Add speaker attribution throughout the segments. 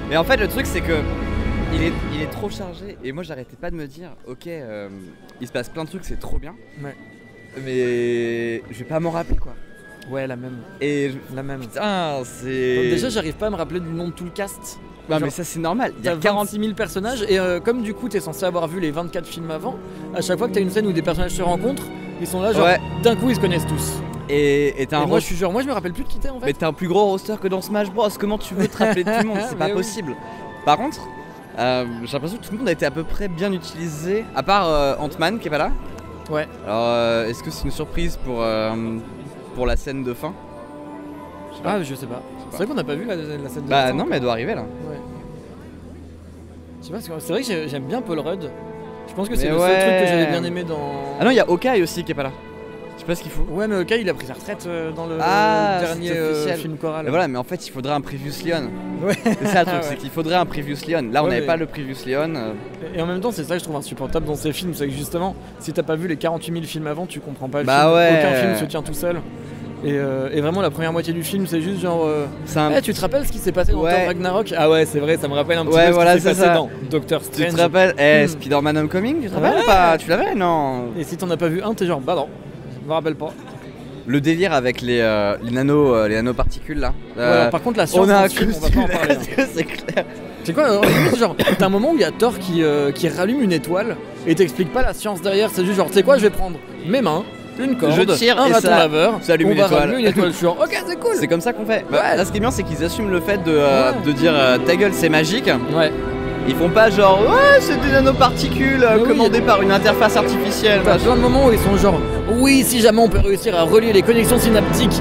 Speaker 1: Mais en fait, le truc, c'est que il est trop chargé. Et moi, j'arrêtais pas de me dire, ok, il se passe plein de trucs, c'est trop bien.
Speaker 2: Ouais.
Speaker 1: Mais je vais pas m'en rappeler, quoi.
Speaker 2: Ouais, la même. La même.
Speaker 1: Putain, c'est.
Speaker 2: Donc déjà, j'arrive pas à me rappeler du nom de tout le cast.
Speaker 1: Non,
Speaker 2: Genre,
Speaker 1: mais ça, c'est normal. Il y
Speaker 2: t'as
Speaker 1: a 46
Speaker 2: 46 000 personnages et comme du coup t'es censé avoir vu les 24 films avant, à chaque fois que t'as une scène où des personnages se rencontrent, ils sont là genre
Speaker 1: Ouais.
Speaker 2: d'un coup ils se connaissent tous.
Speaker 1: Et t'as un
Speaker 2: Moi je suis genre, moi je me rappelle plus de qui t'es en fait.
Speaker 1: Mais t'as un plus gros roster que dans Smash Bros. Comment tu veux te rappeler de tout le monde? C'est pas
Speaker 2: Mais oui.
Speaker 1: possible. Par contre, j'ai l'impression que tout le monde a été à peu près bien utilisé, à part Ant-Man qui est pas là.
Speaker 2: Ouais.
Speaker 1: Alors, est-ce que c'est une surprise pour la scène de fin?
Speaker 2: Ah je sais pas. C'est vrai qu'on n'a pas vu la scène de
Speaker 1: Bah
Speaker 2: fin,
Speaker 1: non, mais elle doit arriver là.
Speaker 2: Ouais. Je sais pas, c'est vrai que j'aime bien Paul Rudd. Je pense que c'est
Speaker 1: Mais
Speaker 2: le seul
Speaker 1: ouais.
Speaker 2: truc que j'avais bien aimé dans.
Speaker 1: Ah non, il y a Hawkeye aussi qui est pas là. Je sais pas ce qu'il faut.
Speaker 2: Ouais, mais ok, il a pris sa retraite dans le
Speaker 1: Ah,
Speaker 2: dernier
Speaker 1: c'est officiel.
Speaker 2: film choral.
Speaker 1: Mais voilà, mais en fait, il faudrait un Previously On.
Speaker 2: Ouais.
Speaker 1: C'est ça le truc,
Speaker 2: Ouais.
Speaker 1: c'est qu'il faudrait un Previously On. Là, on
Speaker 2: Ouais,
Speaker 1: n'avait
Speaker 2: mais-
Speaker 1: pas le Previously On.
Speaker 2: Et en même temps, c'est ça que je trouve insupportable dans ces films, c'est que justement, si t'as pas vu les 48 000 films avant, tu comprends pas le
Speaker 1: Bah
Speaker 2: film.
Speaker 1: ouais.
Speaker 2: Aucun film se tient tout seul. Et vraiment, la première moitié du film, c'est juste genre.
Speaker 1: C'est un.
Speaker 2: Eh, tu te rappelles ce qui s'est passé dans
Speaker 1: Ouais.
Speaker 2: Thor Ragnarok? Ah ouais, c'est vrai, ça me rappelle un petit
Speaker 1: Ouais,
Speaker 2: peu
Speaker 1: voilà,
Speaker 2: ce qui s'est
Speaker 1: c'est
Speaker 2: passé
Speaker 1: ça.
Speaker 2: dans Doctor
Speaker 1: Tu
Speaker 2: Strange.
Speaker 1: te rappelles
Speaker 2: Hmm.
Speaker 1: Spider-Man Homecoming, tu te rappelles
Speaker 2: Ouais.
Speaker 1: ou pas? Tu l'avais? Non.
Speaker 2: Et si t'en as pas vu un, t'es genre, bah non, je me rappelle pas.
Speaker 1: Le délire avec les nanoparticules là.
Speaker 2: Ouais, alors, par contre, la science
Speaker 1: on a
Speaker 2: dans
Speaker 1: un
Speaker 2: ce film, on va pas en parler. Hein.
Speaker 1: c'est clair.
Speaker 2: C'est quoi genre, t'as un moment où il y a Thor qui rallume une étoile et t'explique pas la science derrière, c'est juste genre, tu sais quoi, je vais prendre mes mains, une corde,
Speaker 1: Je tire
Speaker 2: un
Speaker 1: et
Speaker 2: raton
Speaker 1: ça-
Speaker 2: laveur,
Speaker 1: ça allume
Speaker 2: on
Speaker 1: une
Speaker 2: va
Speaker 1: étoile.
Speaker 2: rallumer une étoile. Je suis genre, ok, c'est cool.
Speaker 1: C'est comme ça qu'on fait. Bah,
Speaker 2: Ouais.
Speaker 1: là, ce qui est bien, c'est qu'ils assument le fait de
Speaker 2: Ouais.
Speaker 1: dire ta gueule, c'est magique.
Speaker 2: Ouais.
Speaker 1: Ils font pas genre ouais, c'est des nanoparticules
Speaker 2: Mais oui.
Speaker 1: commandées par une interface artificielle.
Speaker 2: T'as
Speaker 1: machin.
Speaker 2: plein de moments où ils sont genre, oui, si jamais on peut réussir à relier les connexions synaptiques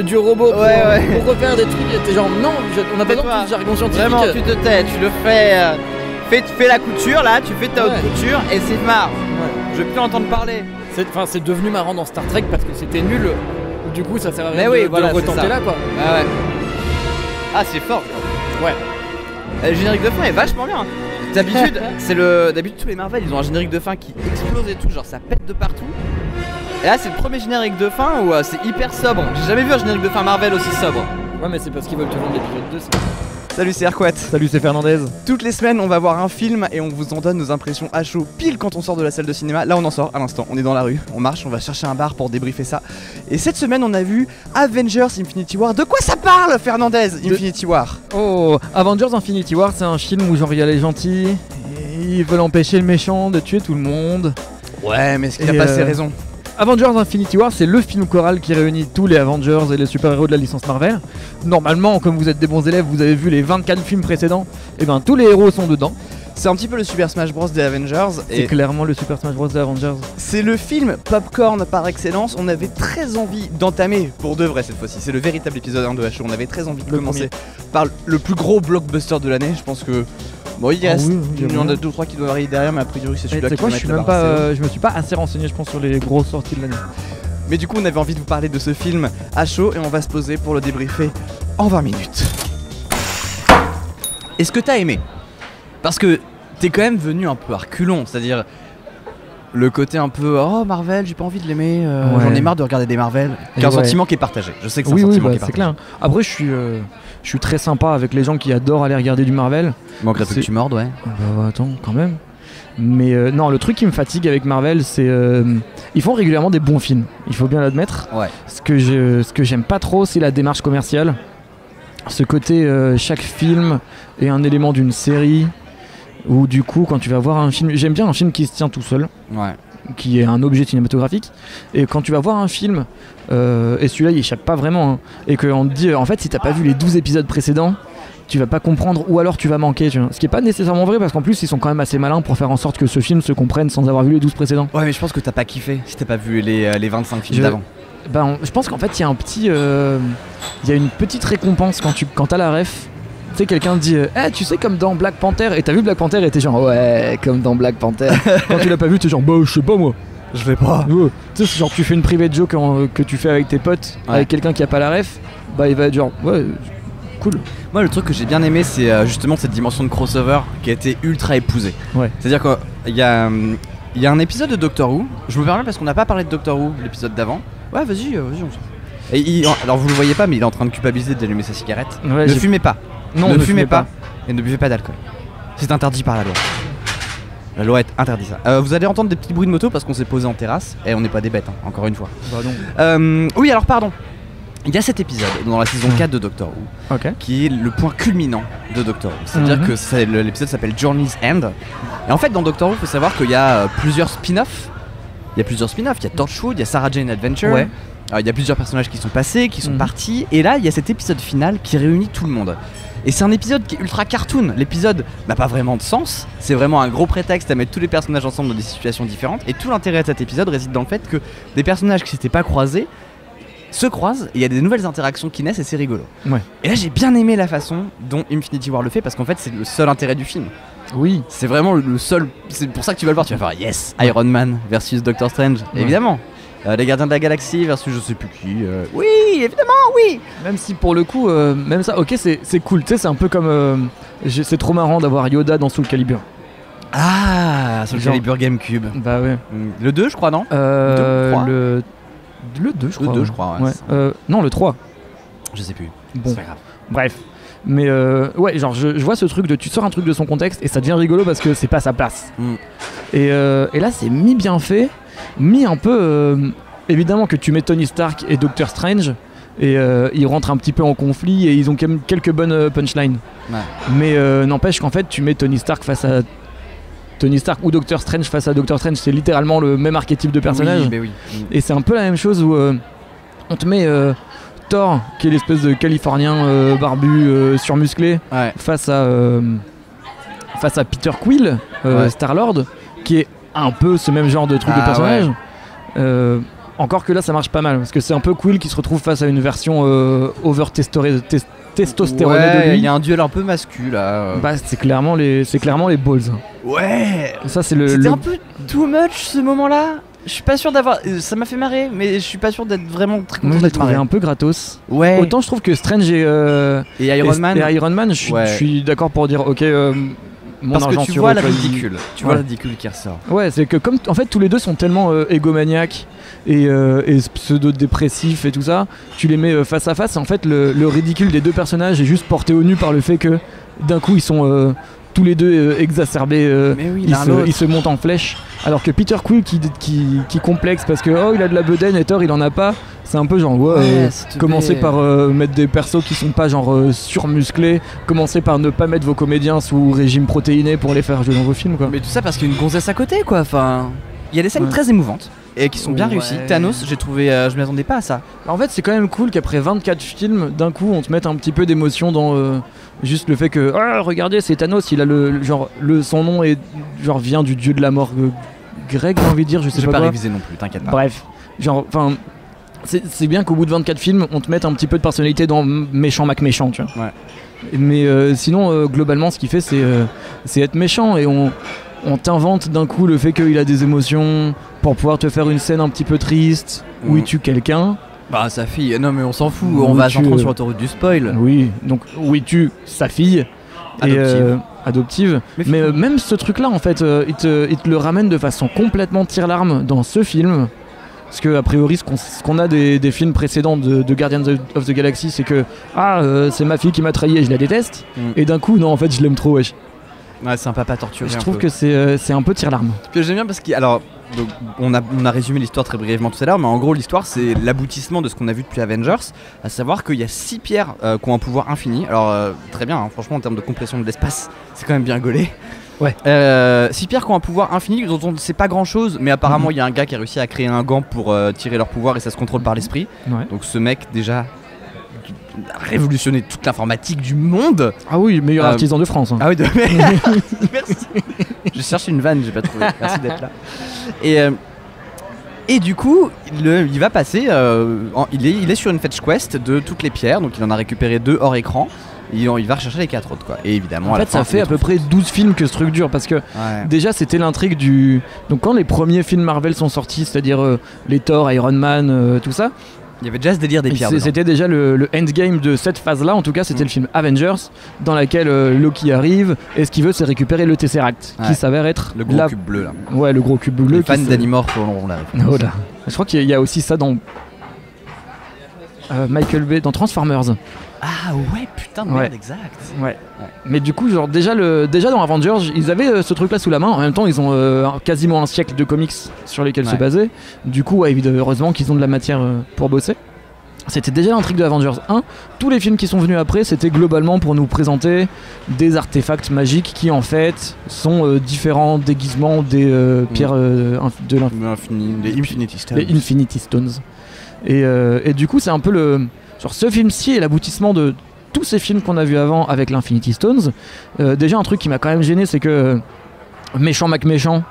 Speaker 2: du robot pour,
Speaker 1: Ouais.
Speaker 2: pour refaire des trucs, et t'es genre, non, on n'a pas besoin
Speaker 1: Tais-toi.
Speaker 2: de jargon scientifique.
Speaker 1: Vraiment, tu te tais, tu le fais. Fais la couture là, tu fais ta haute
Speaker 2: Ouais.
Speaker 1: couture et c'est marre.
Speaker 2: Ouais.
Speaker 1: Je veux plus entendre parler.
Speaker 2: C'est devenu marrant dans Star Trek parce que c'était nul. Du coup, ça sert à rien
Speaker 1: Mais
Speaker 2: de,
Speaker 1: oui,
Speaker 2: de
Speaker 1: voilà,
Speaker 2: le
Speaker 1: c'est
Speaker 2: retenter
Speaker 1: ça.
Speaker 2: là, quoi.
Speaker 1: Ah ouais. Ah, c'est fort.
Speaker 2: Ouais.
Speaker 1: Le générique de fin est vachement bien. D'habitude, d'habitude tous les Marvel, ils ont un générique de fin qui explose et tout, genre ça pète de partout. Et là, c'est le premier générique de fin où c'est hyper sobre. J'ai jamais vu un générique de fin Marvel aussi sobre.
Speaker 2: Ouais, mais c'est parce qu'ils veulent te vendre l'épisode 2.
Speaker 1: Salut, c'est Erquat.
Speaker 3: Salut, c'est Fernandez.
Speaker 1: Toutes les semaines, on va voir un film et on vous en donne nos impressions à chaud pile quand on sort de la salle de cinéma. Là, on en sort à l'instant. On est dans la rue, on marche, on va chercher un bar pour débriefer ça. Et cette semaine, on a vu Avengers Infinity War. De quoi ça parle, Fernandez, Infinity War?
Speaker 3: Oh, Avengers Infinity War, c'est un film où genre il y a les gentils, et ils veulent empêcher le méchant de tuer tout le monde.
Speaker 1: Ouais, mais est-ce qu'il a
Speaker 3: Et,
Speaker 1: pas ses raisons?
Speaker 3: Avengers Infinity War, c'est le film choral qui réunit tous les Avengers et les super-héros de la licence Marvel. Normalement, comme vous êtes des bons élèves, vous avez vu les 24 films précédents, et ben tous les héros sont dedans.
Speaker 1: C'est un petit peu le Super Smash Bros des Avengers.
Speaker 3: C'est
Speaker 1: Et
Speaker 3: clairement le Super Smash Bros des Avengers.
Speaker 1: c'est le film popcorn par excellence. On avait très envie d'entamer, pour de vrai cette fois-ci, c'est le véritable épisode 1 de HO. On avait très envie de
Speaker 3: Le
Speaker 1: commencer par le plus gros blockbuster de l'année. Je pense que. Bon, il
Speaker 3: Ah
Speaker 1: reste.
Speaker 3: oui, il y a
Speaker 1: il y en a
Speaker 3: moyen.
Speaker 1: 2 ou 3 qui doivent arriver derrière, mais a priori, c'est
Speaker 3: Et tu
Speaker 1: celui-là
Speaker 3: sais
Speaker 1: qui
Speaker 3: quoi,
Speaker 1: va
Speaker 3: je suis
Speaker 1: mettre
Speaker 3: même
Speaker 1: la barre assez haut.
Speaker 3: pas, je me suis pas assez renseigné, je pense, sur les grosses sorties de l'année.
Speaker 1: Mais du coup, on avait envie de vous parler de ce film à chaud et on va se poser pour le débriefer en 20 minutes. Est-ce que t'as aimé? Parce que t'es quand même venu un peu à reculons, c'est-à-dire le côté un peu oh Marvel, j'ai pas envie de l'aimer,
Speaker 3: Ouais.
Speaker 1: j'en ai marre de regarder des Marvel.
Speaker 3: Et
Speaker 1: C'est un
Speaker 3: ouais.
Speaker 1: sentiment qui est partagé. Je sais que c'est
Speaker 3: Oui,
Speaker 1: un
Speaker 3: oui,
Speaker 1: sentiment
Speaker 3: bah,
Speaker 1: qui est
Speaker 3: c'est
Speaker 1: partagé.
Speaker 3: clair. Après, je suis très sympa avec les gens qui adorent aller regarder du Marvel.
Speaker 1: Manquerait plus que
Speaker 3: C'est-
Speaker 1: tu mordes, ouais.
Speaker 3: Bah attends, quand même. Mais non, le truc qui me fatigue avec Marvel, c'est ils font régulièrement des bons films. Il faut bien l'admettre.
Speaker 1: Ouais.
Speaker 3: Ce que j'aime pas trop, c'est la démarche commerciale. Ce côté, chaque film est un élément d'une série. Ou du coup, quand tu vas voir un film, j'aime bien un film qui se tient tout seul,
Speaker 1: Ouais.
Speaker 3: qui est un objet cinématographique. Et quand tu vas voir un film, et celui-là il échappe pas vraiment, hein, et qu'on te dit en fait, si t'as pas vu les 12 épisodes précédents, tu vas pas comprendre ou alors tu vas manquer, tu vois. Ce qui est pas nécessairement vrai parce qu'en plus ils sont quand même assez malins pour faire en sorte que ce film se comprenne sans avoir vu les 12 précédents.
Speaker 1: Ouais, mais je pense que t'as pas kiffé si t'as pas vu les 25 films
Speaker 3: Je-
Speaker 1: d'avant.
Speaker 3: Je pense qu'en fait il y a un petit, il y a une petite récompense quand t'as la ref. Tu sais, quelqu'un te dit eh, tu sais, comme dans Black Panther, et t'as vu Black Panther et t'es genre ouais, comme dans Black Panther. Quand tu l'as pas vu, t'es genre bah je sais pas moi.
Speaker 1: Je vais pas.
Speaker 3: Ouais. Tu sais, c'est genre tu fais une private joke que tu fais avec tes potes,
Speaker 1: Ouais.
Speaker 3: avec quelqu'un qui a pas la ref, bah il va être genre ouais, cool.
Speaker 1: Moi, le truc que j'ai bien aimé, c'est justement cette dimension de crossover qui a été ultra épousée.
Speaker 3: Ouais.
Speaker 1: C'est-à-dire qu'il y a un épisode de Doctor Who. Je me permets parce qu'on n'a pas parlé de Doctor Who, l'épisode d'avant. Ouais, vas-y, on s'en fout. Et alors, vous le voyez pas, mais il est en train de culpabiliser d'allumer sa cigarette.
Speaker 3: Ouais,
Speaker 1: Ne fumez pas.
Speaker 3: Non,
Speaker 1: ne fumez pas. et ne buvez pas d'alcool. C'est interdit par la loi. La loi interdit ça. Vous allez entendre des petits bruits de moto parce qu'on s'est posé en terrasse et on n'est pas des bêtes, hein, encore une fois.
Speaker 3: Bah non.
Speaker 1: Oui, alors pardon. Il y a cet épisode dans la saison 4 de Doctor Who qui est le point culminant de Doctor Who. C'est-à-dire que l'épisode s'appelle Journey's End. Et en fait, dans Doctor Who, il faut savoir qu'il y a plusieurs spin-offs. Il y a Torchwood, il y a Sarah Jane Adventure.
Speaker 3: Ouais.
Speaker 1: Il y a plusieurs personnages qui sont passés, qui sont partis. Et là, il y a cet épisode final qui réunit tout le monde. Et c'est un épisode qui est ultra cartoon. L'épisode n'a pas vraiment de sens. C'est vraiment un gros prétexte à mettre tous les personnages ensemble dans des situations différentes. Et tout l'intérêt de cet épisode réside dans le fait que des personnages qui s'étaient pas croisés se croisent et il y a des nouvelles interactions qui naissent et c'est rigolo.
Speaker 3: Ouais.
Speaker 1: Et là j'ai bien aimé la façon dont Infinity War le fait parce qu'en fait c'est le seul intérêt du film.
Speaker 3: Oui.
Speaker 1: C'est vraiment le seul. C'est pour ça que tu vas le voir. Tu vas faire yes, Iron Man versus Doctor Strange, évidemment. Les Gardiens de la Galaxie versus je sais plus qui. Oui, évidemment, oui.
Speaker 3: Même si pour le coup, même ça, ok, c'est cool. Tu sais, c'est un peu comme. C'est trop marrant d'avoir Yoda dans Soul Calibur.
Speaker 1: Ah, Soul Calibur GameCube.
Speaker 3: Bah ouais.
Speaker 1: Le 2, je crois, non
Speaker 3: Le 2, je crois.
Speaker 1: Le 2, je crois, ouais.
Speaker 3: Non, le 3.
Speaker 1: Je sais plus.
Speaker 3: Bon.
Speaker 1: C'est pas grave.
Speaker 3: Bref. Mais ouais, genre je vois ce truc de tu sors un truc de son contexte et ça devient rigolo parce que c'est pas sa place. Et là, c'est mi-bien fait, mi un peu. Évidemment que tu mets Tony Stark et Doctor Strange et ils rentrent un petit peu en conflit et ils ont quand même quelques bonnes punchlines.
Speaker 1: Ouais.
Speaker 3: Mais n'empêche qu'en fait, tu mets Tony Stark face à Tony Stark ou Doctor Strange face à Doctor Strange, c'est littéralement le même archétype de personnage.
Speaker 1: Oui.
Speaker 3: Et c'est un peu la même chose où on te met Thor, qui est l'espèce de Californien barbu surmusclé, face à Peter Quill, Star-Lord, qui est un peu ce même genre de truc de personnage. Ouais. Encore que là, ça marche pas mal, parce que c'est un peu Quill qui se retrouve face à une version over-testostéronée de lui.
Speaker 1: Il y a un duel un peu masculin là.
Speaker 3: Bah, c'est clairement les balls.
Speaker 1: Ouais.
Speaker 3: Ça,
Speaker 1: C'était un peu too much ce moment-là. Je suis pas sûr d'avoir. Ça m'a fait marrer, mais je suis pas sûr d'être vraiment très content.
Speaker 3: Moi, je l'ai trouvé un peu gratos.
Speaker 1: Ouais.
Speaker 3: Autant je trouve que Strange et
Speaker 1: Iron Man,
Speaker 3: je suis d'accord pour dire ok. Mon
Speaker 1: parce
Speaker 3: argent
Speaker 1: que tu vois le ridicule. Tu vois le ridicule qui ressort.
Speaker 3: Ouais, c'est que comme en fait tous les deux sont tellement égomaniaques et pseudo-dépressifs et tout ça, tu les mets face à face. En fait, le ridicule des deux personnages est juste porté au nu par le fait que d'un coup ils sont tous les deux exacerbés, ils se montent en flèche. Alors que Peter Quill qui complexe parce que il a de la bedaine et Thor il en a pas, c'est un peu genre commencez par mettre des persos qui sont pas genre surmusclés, commencez par ne pas mettre vos comédiens sous régime protéiné pour les faire jouer dans vos films quoi.
Speaker 1: Mais tout ça parce qu'il y a une gonzesse à côté quoi, enfin il y a des scènes très émouvantes et qui sont bien réussies. Thanos, j'ai trouvé, je m'y attendais pas à ça.
Speaker 3: En fait c'est quand même cool qu'après 24 films d'un coup on te mette un petit peu d'émotion dans juste le fait que regardez c'est Thanos, il a son nom est vient du dieu de la mort grec, j'ai envie de dire, je sais pas quoi.
Speaker 1: Révisé non plus, t'inquiète pas.
Speaker 3: Bref, c'est bien qu'au bout de 24 films on te mette un petit peu de personnalité dans méchant Mac méchant, tu vois. Ouais. Mais sinon globalement ce qu'il fait c'est être méchant et on t'invente d'un coup le fait qu'il a des émotions pour pouvoir te faire une scène un petit peu triste où il tue quelqu'un.
Speaker 1: Bah sa fille, non mais on s'en fout, on va s'entendre sur l'autoroute du spoil.
Speaker 3: Oui, donc où il tue sa fille adoptive. Mais même ce truc là en fait, il te le ramène de façon complètement tire-larme dans ce film. Parce que a priori ce qu'on a des films précédents de Guardians of the Galaxy, c'est que c'est ma fille qui m'a trahi et je la déteste. Et d'un coup non en fait je l'aime trop wesh.
Speaker 1: Ouais, c'est un papa torturé.
Speaker 3: Je trouve que c'est un peu tire-larme.
Speaker 1: Puis j'aime bien parce que donc, on a résumé l'histoire très brièvement tout à l'heure, mais en gros l'histoire c'est l'aboutissement de ce qu'on a vu depuis Avengers, à savoir qu'il y a 6 pierres qui ont un pouvoir infini. Alors très bien, hein, franchement en termes de compression de l'espace, c'est quand même bien gaulé.
Speaker 3: Ouais.
Speaker 1: 6 pierres qui ont un pouvoir infini dont on ne sait pas grand chose, mais apparemment il y a un gars qui a réussi à créer un gant pour tirer leur pouvoir et ça se contrôle par l'esprit. Ouais. Donc ce mec déjà a révolutionné toute l'informatique du monde.
Speaker 3: Ah oui, meilleur artisan de France. Hein.
Speaker 1: Ah oui, merci. Je cherche une vanne, j'ai pas trouvé. Merci d'être là. Et du coup, il va passer. Il est sur une fetch quest de toutes les pierres, donc il en a récupéré 2 hors écran. Il va rechercher les 4 autres quoi. Et évidemment,
Speaker 3: en fait, ça fait à peu près 12 films que ce truc dure parce que déjà c'était l'intrigue du. Donc quand les premiers films Marvel sont sortis, c'est-à-dire les Thor, Iron Man, tout ça.
Speaker 1: Il y avait déjà ce délire des pierres.
Speaker 3: C'était déjà le endgame de cette phase-là, en tout cas c'était le film Avengers, dans laquelle Loki arrive, et ce qu'il veut c'est récupérer le Tesseract, qui s'avère être
Speaker 1: le gros cube bleu là.
Speaker 3: Ouais, le gros cube bleu.
Speaker 1: Les fans d'Animorph on l'a.
Speaker 3: Oh là. Je crois qu'il y a aussi ça dans Michael Bay, dans Transformers.
Speaker 1: Ah ouais, putain. putain de
Speaker 3: Ouais.
Speaker 1: merde, exact.
Speaker 3: Ouais. Mais du coup, genre déjà dans Avengers, ils avaient ce truc-là sous la main. En même temps, ils ont quasiment un siècle de comics sur lesquels se baser. Du coup, heureusement qu'ils ont de la matière pour bosser. C'était déjà l'intrigue de Avengers 1. Tous les films qui sont venus après, c'était globalement pour nous présenter des artefacts magiques qui en fait sont différents déguisements des pierres de
Speaker 1: Les Infinity Stones.
Speaker 3: les Infinity Stones. Et du coup, c'est un peu genre ce film-ci est l'aboutissement de tous ces films qu'on a vus avant avec l'Infinity Stones. Déjà, un truc qui m'a quand même gêné, c'est que méchant McMéchant,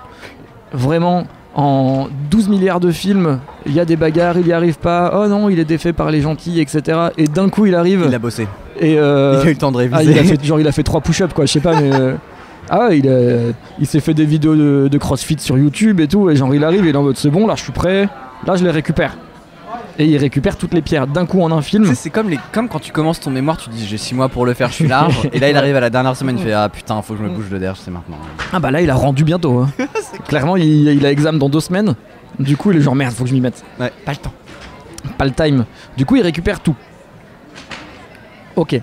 Speaker 3: vraiment, en 12 milliards de films, il y a des bagarres, il y arrive pas, oh non, il est défait par les gentils, etc. Et d'un coup, il arrive.
Speaker 1: Il a bossé.
Speaker 3: Et
Speaker 1: il a eu le temps de réviser.
Speaker 3: il a fait 3 push-ups, quoi, je sais pas, mais. Ah ouais, il s'est fait des vidéos de CrossFit sur YouTube et tout, et genre il arrive, il est en mode c'est bon, là je suis prêt, là je les récupère. Et il récupère toutes les pierres d'un coup en un film.
Speaker 1: Tu sais, c'est comme quand tu commences ton mémoire, tu dis j'ai 6 mois pour le faire, je suis large. Et là il arrive à la dernière semaine, il fait ah putain, faut que je me bouge le derge, c'est maintenant.
Speaker 3: Ah bah là il a rendu bientôt. Hein. Clairement il a examen dans 2 semaines. Du coup il est genre merde, faut que je m'y mette.
Speaker 1: Ouais, pas le temps.
Speaker 3: Pas le time. Du coup il récupère tout. Ok.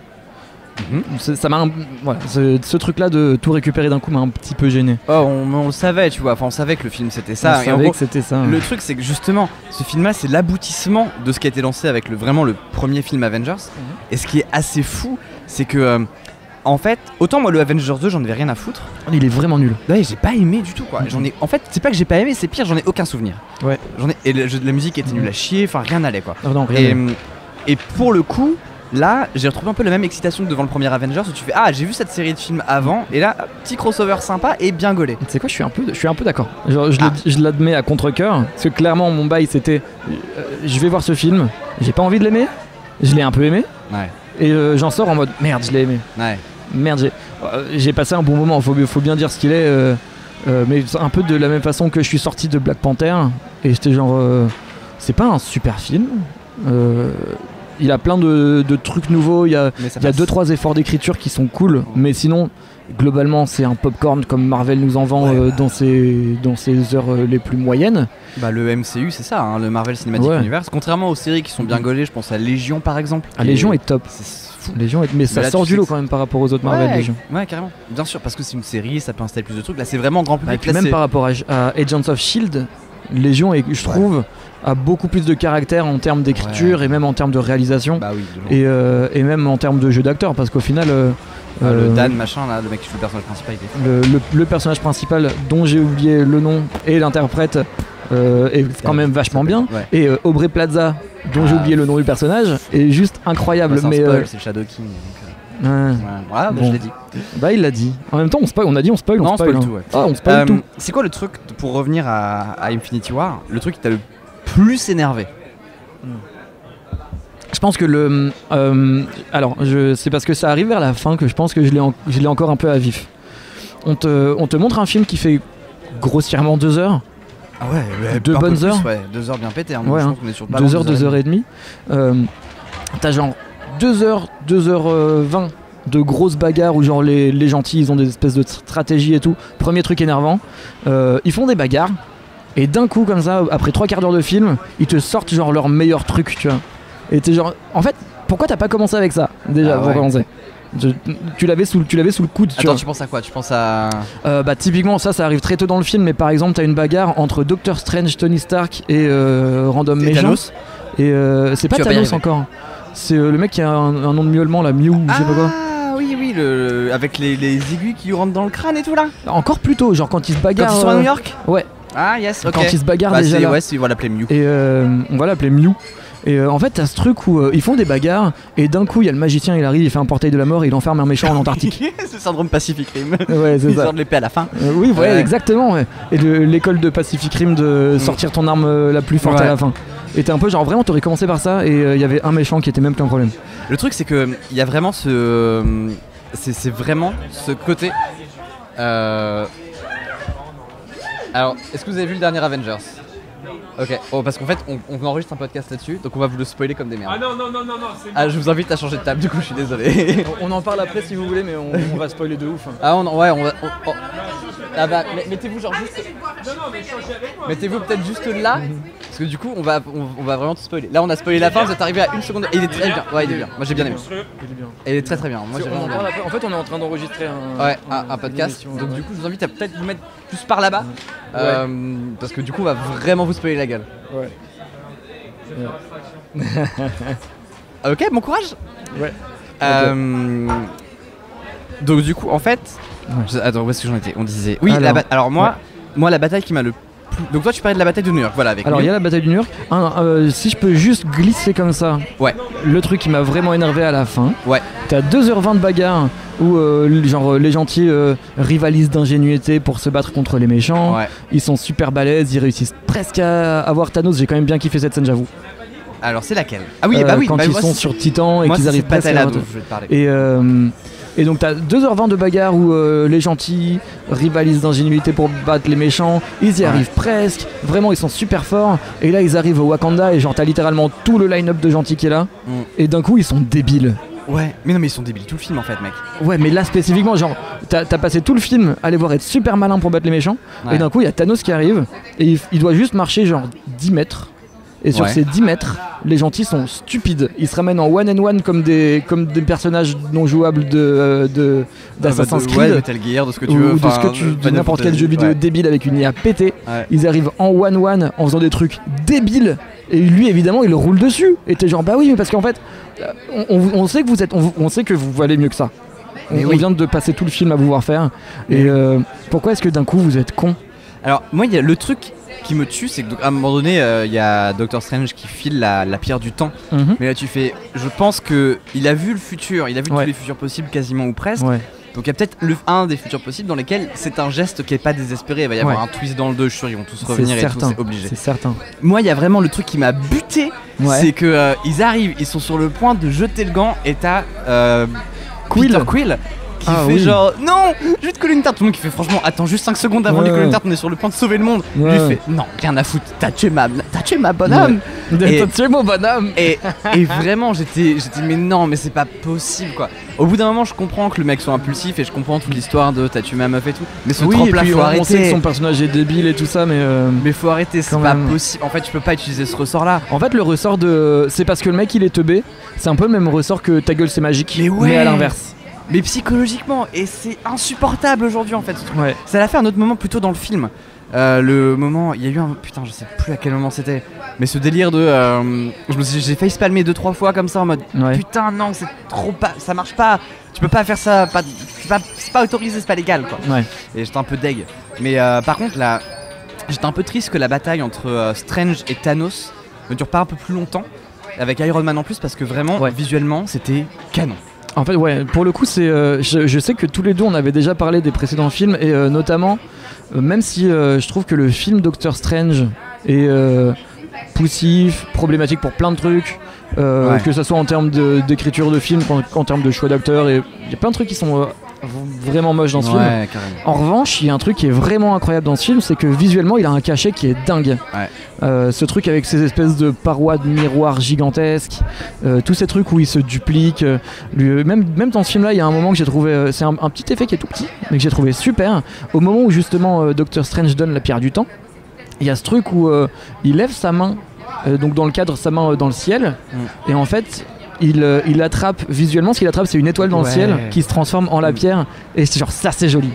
Speaker 3: Ça m'a voilà, ce truc là de tout récupérer d'un coup m'a un petit peu gêné.
Speaker 1: Oh, on le savait, tu vois, enfin on savait que le film c'était ça.
Speaker 3: On savait que c'était ça.
Speaker 1: Le truc c'est que justement, ce film là c'est l'aboutissement de ce qui a été lancé avec vraiment le premier film Avengers. Et ce qui est assez fou, c'est que en fait, autant moi le Avengers 2 j'en avais rien à foutre.
Speaker 3: Il est vraiment nul.
Speaker 1: Ouais, j'ai pas aimé du tout quoi. En fait, c'est pas que j'ai pas aimé, c'est pire, j'en ai aucun souvenir.
Speaker 3: Ouais.
Speaker 1: Et la musique était nulle à chier, enfin rien n'allait quoi.
Speaker 3: Non, rien.
Speaker 1: Et pour le coup, là, j'ai retrouvé un peu la même excitation que devant le premier Avengers où tu fais ah, j'ai vu cette série de films avant et là, petit crossover sympa et bien gaulé.
Speaker 3: Tu sais quoi, je suis un peu d'accord. Genre, je l'admets à contre-cœur parce que clairement mon bail c'était je vais voir ce film, j'ai pas envie de l'aimer, je l'ai un peu aimé.
Speaker 1: Ouais.
Speaker 3: Et j'en sors en mode merde, je l'ai aimé.
Speaker 1: Ouais.
Speaker 3: Merde, j'ai passé un bon moment, faut bien dire ce qu'il est. Mais un peu de la même façon que je suis sorti de Black Panther et j'étais genre c'est pas un super film. Il a plein de trucs nouveaux, il y a 2-3 efforts d'écriture qui sont cool, mais sinon globalement c'est un popcorn comme Marvel nous en vend dans ses heures les plus moyennes.
Speaker 1: Bah le MCU c'est ça, hein, le Marvel Cinematic Universe. Contrairement aux séries qui sont bien gaulées, je pense à Légion par exemple.
Speaker 3: Légion est top.
Speaker 1: C'est fou.
Speaker 3: Mais ça sort du lot quand même par rapport aux autres Marvel Légion.
Speaker 1: Ouais carrément. Bien sûr parce que c'est une série, ça peut installer plus de trucs. Là c'est vraiment grand public.
Speaker 3: Et puis même par rapport à Agents of Shield, Légion je trouve a beaucoup plus de caractère en termes d'écriture et même en termes de réalisation.
Speaker 1: Bah oui,
Speaker 3: et même en termes de jeu d'acteur parce qu'au final
Speaker 1: le Dan machin là, le mec qui joue le personnage principal,
Speaker 3: le personnage principal dont j'ai oublié le nom et l'interprète est quand même vachement bien. Et Aubrey Plaza dont j'ai oublié le nom du personnage est juste incroyable.
Speaker 1: C'est c'est Shadow King. Voilà,
Speaker 3: bon.
Speaker 1: je l'ai dit.
Speaker 3: Bah il l'a dit. En même temps on spoil, on spoil
Speaker 1: tout. Ouais.
Speaker 3: Ah, on spoil tout.
Speaker 1: C'est quoi le truc pour revenir à Infinity War, le truc qui t'a le plus énervé?
Speaker 3: Je pense que c'est parce que ça arrive vers la fin que je pense que je l'ai encore un peu à vif. On te montre un film qui fait grossièrement 2 heures.
Speaker 1: Ah ouais,
Speaker 3: 2 bonnes heures.
Speaker 1: 2 heures bien pétées. Hein,
Speaker 3: ouais,
Speaker 1: je pense qu'on est sur
Speaker 3: 2 heures, 2 heures et demie. T'as genre 2 heures 20 de grosses bagarres où genre les gentils ils ont des espèces de stratégies et tout. Premier truc énervant. Ils font des bagarres. Et d'un coup comme ça, après 3/4 d'heure de film, ils te sortent genre leur meilleur truc, tu vois. Et t'es genre, en fait, pourquoi t'as pas commencé avec ça déjà pour commencer? Tu l'avais sous le coude.
Speaker 1: Attends, tu penses à quoi? Tu penses à
Speaker 3: bah typiquement ça arrive très tôt dans le film, mais par exemple t'as une bagarre entre Doctor Strange, Tony Stark et Random Méchant.
Speaker 1: Thanos.
Speaker 3: Et c'est pas Thanos encore. C'est le mec qui a un nom de miaulement là, Mew, je sais pas quoi.
Speaker 1: Ah oui, avec les aiguilles qui rentrent dans le crâne et tout là.
Speaker 3: Encore plus tôt, genre quand ils se bagarrent.
Speaker 1: Quand ils sont à New York.
Speaker 3: Ouais.
Speaker 1: Ah yes, ok.
Speaker 3: Quand ils se bagarrent déjà là.
Speaker 1: Ouais, on va l'appeler Mew.
Speaker 3: Et on va l'appeler Mew. Et en fait t'as ce truc où ils font des bagarres et d'un coup il y a le magicien, il arrive, il fait un portail de la mort et il enferme un méchant en Antarctique.
Speaker 1: C'est le syndrome Pacific Rim.
Speaker 3: Ouais, c'est ça.
Speaker 1: Il sort de l'épée à la fin.
Speaker 3: Oui, ouais, exactement. Ouais. Et l'école de Pacific Rim de sortir ton arme la plus forte à la fin. Et t'es un peu genre vraiment t'aurais commencé par ça et il y avait un méchant qui était même qu'un problème.
Speaker 1: Le truc c'est que il y a vraiment c'est vraiment ce côté. Alors, est-ce que vous avez vu le dernier Avengers? Ok, parce qu'en fait on enregistre un podcast là-dessus, donc on va vous le spoiler comme des merdes.
Speaker 4: Ah non, c'est
Speaker 1: Ah, je vous invite à changer de table, du coup je suis désolé.
Speaker 3: On en parle après si vous voulez, mais on va spoiler de ouf. Hein.
Speaker 1: Ah on va... Ah bah, mettez-vous genre juste...
Speaker 4: Non, mais changez avec moi.
Speaker 1: Mettez-vous peut-être juste là, Parce que du coup, on va vraiment tout spoiler. Là, on a spoilé la fin, vous êtes arrivé à 1 seconde. Et il est très bien. Ouais, il est bien. Moi, j'ai bien aimé.
Speaker 3: Il est bien.
Speaker 1: Et il est très très bien. Moi, j'ai vraiment bien aimé.
Speaker 3: En fait, on est en train d'enregistrer
Speaker 1: un podcast.
Speaker 3: une émission,
Speaker 1: Donc,
Speaker 3: ouais.
Speaker 1: du coup, je vous invite à peut-être vous mettre plus par là-bas. Parce que du coup, on va vraiment vous spoiler la gueule.
Speaker 3: Ouais.
Speaker 1: Ok, bon courage.
Speaker 3: Ouais.
Speaker 1: Donc, du coup, en fait.
Speaker 3: Ouais.
Speaker 1: Attends, où est-ce que j'en étais? On disait. Oui,
Speaker 3: Alors,
Speaker 1: moi, la bataille qui m'a le plus. Donc, toi, tu parlais de la bataille de New York. Voilà, avec
Speaker 3: Alors, il y
Speaker 1: Mew.
Speaker 3: a la bataille du New York. Si je peux juste glisser comme ça,
Speaker 1: Ouais.
Speaker 3: le truc qui m'a vraiment énervé à la fin.
Speaker 1: Ouais.
Speaker 3: T'as 2h20 de bagarre où les gentils rivalisent d'ingénuité pour se battre contre les méchants.
Speaker 1: Ouais.
Speaker 3: Ils sont super balèzes, ils réussissent presque à avoir Thanos. J'ai quand même bien kiffé cette scène, j'avoue.
Speaker 1: Alors, c'est laquelle? Ah oui, bah oui.
Speaker 3: Quand
Speaker 1: bah,
Speaker 3: ils
Speaker 1: moi,
Speaker 3: sont
Speaker 1: c'est-
Speaker 3: sur Titan et
Speaker 1: moi,
Speaker 3: qu'ils
Speaker 1: c'est
Speaker 3: arrivent
Speaker 1: cette
Speaker 3: presque à
Speaker 1: bataille-là
Speaker 3: avoir-
Speaker 1: dont je vais te parler.
Speaker 3: Et donc t'as 2h20 de bagarre où les gentils rivalisent d'ingénuité pour battre les méchants, ils y arrivent presque, vraiment ils sont super forts, et là ils arrivent au Wakanda et genre t'as littéralement tout le line-up de gentils qui est là, et d'un coup ils sont débiles.
Speaker 1: Ouais, mais non, mais ils sont débiles tout le film en fait, mec.
Speaker 3: Ouais mais là spécifiquement genre t'as passé tout le film à les voir être super malins pour battre les méchants,
Speaker 1: Ouais.
Speaker 3: et d'un coup il y a Thanos qui arrive, et il doit juste marcher genre 10 mètres. Et sur
Speaker 1: Ouais.
Speaker 3: ces 10 mètres, les gentils sont stupides. Ils se ramènent en one-and-one comme des personnages non jouables d'Assassin's Creed.
Speaker 1: Ouais, Metal Gear, de ce que tu veux.
Speaker 3: Ou de,
Speaker 1: enfin,
Speaker 3: de n'importe quel jeu vidéo
Speaker 1: ouais.
Speaker 3: débile avec une IA pétée.
Speaker 1: Ouais.
Speaker 3: Ils arrivent en one-one en faisant des trucs débiles. Et lui, évidemment, il roule dessus. Et t'es genre, bah oui, mais parce qu'en fait, on sait que on sait que vous valez mieux que ça.
Speaker 1: Mais
Speaker 3: On
Speaker 1: oui.
Speaker 3: vient de passer tout le film à vous voir faire. Et pourquoi est-ce que d'un coup vous êtes con?
Speaker 1: Alors, moi, il y a le truc qui me tue, c'est qu'à un moment donné, il y a Doctor Strange qui file la pierre du temps.
Speaker 3: Mhm.
Speaker 1: Mais là, tu fais. Je pense que il a vu le futur, il a vu
Speaker 3: Ouais.
Speaker 1: tous les futurs possibles quasiment ou presque.
Speaker 3: Ouais.
Speaker 1: Donc, il y a peut-être un des futurs possibles dans lesquels c'est un geste qui est pas désespéré. Il va y avoir
Speaker 3: Ouais.
Speaker 1: un twist dans le 2, je suis sûr, ils vont tous
Speaker 3: C'est
Speaker 1: revenir et tout,
Speaker 3: certain.
Speaker 1: c'est obligé.
Speaker 3: C'est certain.
Speaker 1: Moi, il y a vraiment le truc qui m'a buté,
Speaker 3: Ouais.
Speaker 1: c'est que ils arrivent, ils sont sur le point de jeter le gant et t'as
Speaker 3: Quill.
Speaker 1: Peter Quill qui
Speaker 3: Ah
Speaker 1: fait
Speaker 3: oui.
Speaker 1: genre non, je vais te coller une tarte. Tout le monde qui fait franchement, attends juste 5 secondes avant de lui coller une tarte, on est sur le point de sauver le monde.
Speaker 3: Ouais.
Speaker 1: Lui il fait non, rien à foutre, t'as tué ma bonhomme. Et-
Speaker 3: T'as tué mon bonhomme.
Speaker 1: Et vraiment, j'étais mais non, mais c'est pas possible quoi. Au bout d'un moment, je comprends que le mec soit impulsif et je comprends toute l'histoire de t'as tué ma meuf et tout. Mais ce
Speaker 3: Oui, et
Speaker 1: trempe là,
Speaker 3: puis
Speaker 1: faut
Speaker 3: on sait que
Speaker 1: arrêter.
Speaker 3: son personnage est débile et tout ça, mais
Speaker 1: Mais faut arrêter, c'est
Speaker 3: Quand
Speaker 1: pas
Speaker 3: même.
Speaker 1: possible. En fait, tu peux pas utiliser ce ressort là.
Speaker 3: en fait le ressort de... C'est parce que le mec il est teubé, c'est un peu le même ressort que ta gueule c'est magique,
Speaker 1: Mais ouais.
Speaker 3: à l'inverse.
Speaker 1: Mais psychologiquement, et c'est insupportable aujourd'hui en fait. ce truc.
Speaker 3: Ouais.
Speaker 1: Ça l'a fait un autre moment plutôt dans le film. Le moment, il y a eu un. Putain, je sais plus à quel moment c'était. Mais ce délire de. J'ai failli se palmer 2-3 fois comme ça en mode.
Speaker 3: Ouais.
Speaker 1: Putain, non, c'est trop pas. Ça marche pas. Tu peux pas faire ça. C'est pas autorisé, c'est pas légal quoi.
Speaker 3: Ouais.
Speaker 1: Et j'étais un peu deg. Mais par contre, là. J'étais un peu triste que la bataille entre Strange et Thanos ne dure pas un peu plus longtemps. Avec Iron Man en plus, parce que vraiment,
Speaker 3: Ouais.
Speaker 1: visuellement, c'était canon.
Speaker 3: En fait, ouais, pour le coup, c'est, je sais que tous les deux on avait déjà parlé des précédents films et notamment, même si je trouve que le film Doctor Strange est poussif, problématique pour plein de trucs,
Speaker 1: Ouais.
Speaker 3: que ce soit en termes d'écriture de film qu'en termes de choix d'acteurs, et il y a plein de trucs qui sont vraiment moches dans ce film.
Speaker 1: Ouais, carrément.
Speaker 3: En revanche, il y a un truc qui est vraiment incroyable dans ce film, c'est que visuellement il a un cachet qui est dingue.
Speaker 1: Ouais.
Speaker 3: Ce truc avec ces espèces de parois de miroirs gigantesques, tous ces trucs où il se duplique. Même dans ce film-là, il y a un moment que j'ai trouvé, c'est un petit effet qui est tout petit, mais que j'ai trouvé super. Au moment où justement Doctor Strange donne la pierre du temps, il y a ce truc où il lève sa main, donc dans le cadre sa main dans le ciel, et en fait. Il attrape visuellement, ce qu'il attrape c'est une étoile dans le
Speaker 1: Ouais.
Speaker 3: ciel qui se transforme en la pierre, et c'est genre ça c'est joli.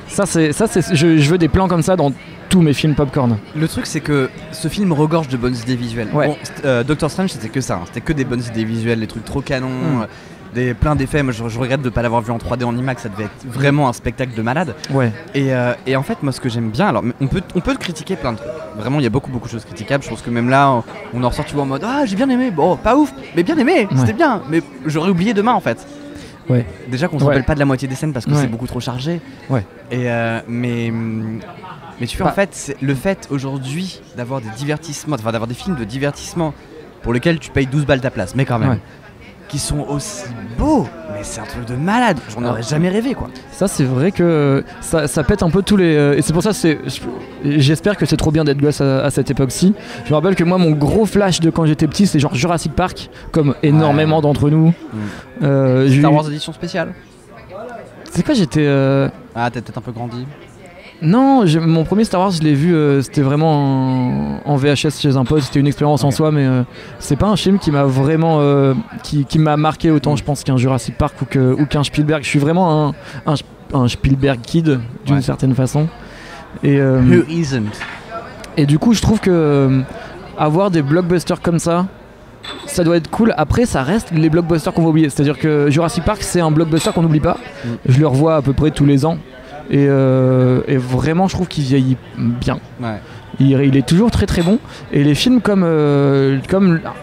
Speaker 3: Je veux des plans comme ça dans tous mes films popcorn.
Speaker 1: Le truc c'est que ce film regorge de bonnes idées visuelles.
Speaker 3: Ouais.
Speaker 1: Bon, Doctor Strange c'était que ça, hein. C'était que des bonnes idées visuelles, des trucs trop canons, plein d'effets. Moi je regrette de pas l'avoir vu en 3D en IMAX, ça devait être vraiment un spectacle de malade.
Speaker 3: Ouais.
Speaker 1: Et en fait moi ce que j'aime bien, alors on peut critiquer plein de trucs. Vraiment il y a beaucoup de choses critiquables. Je pense que même là on en ressort tu vois en mode ah j'ai bien aimé, bon pas ouf, mais bien aimé, c'était bien, mais j'aurais oublié demain en fait.
Speaker 3: Ouais.
Speaker 1: Déjà qu'on se rappelle pas de la moitié des scènes parce que
Speaker 3: Ouais.
Speaker 1: c'est beaucoup trop chargé.
Speaker 3: Ouais.
Speaker 1: Et mais tu vois en fait c'est le fait aujourd'hui d'avoir des divertissements, enfin d'avoir des films de divertissement pour lesquels tu payes 12 balles ta place, mais quand même,
Speaker 3: Ouais.
Speaker 1: qui sont aussi beaux, mais c'est un truc de malade. J'en aurais jamais rêvé quoi.
Speaker 3: Ça c'est vrai que ça pète un peu tous les... et c'est pour ça j'espère que c'est trop bien d'être gosse à cette époque-ci. Je me rappelle que moi mon gros flash de quand j'étais petit c'est genre Jurassic Park, comme énormément d'entre nous. J'ai
Speaker 1: Star
Speaker 3: eu-
Speaker 1: Wars édition spéciale.
Speaker 3: C'est quoi j'étais...
Speaker 1: Ah t'as peut-être un peu grandi.
Speaker 3: Non, mon premier Star Wars, je l'ai vu, c'était vraiment en VHS chez un pote, c'était une expérience en soi, mais c'est pas un film qui m'a vraiment qui m'a marqué autant, je pense, qu'un Jurassic Park ou qu'un Spielberg. Je suis vraiment un Spielberg kid d'une certaine façon. Et,
Speaker 1: Who isn't?
Speaker 3: Et du coup, je trouve que avoir des blockbusters comme ça doit être cool. Après, ça reste les blockbusters qu'on va oublier. C'est-à-dire que Jurassic Park, c'est un blockbuster qu'on n'oublie pas. Je le revois à peu près tous les ans. Et vraiment, je trouve qu'il vieillit bien. Ouais. Il est toujours très très bon. Et les films comme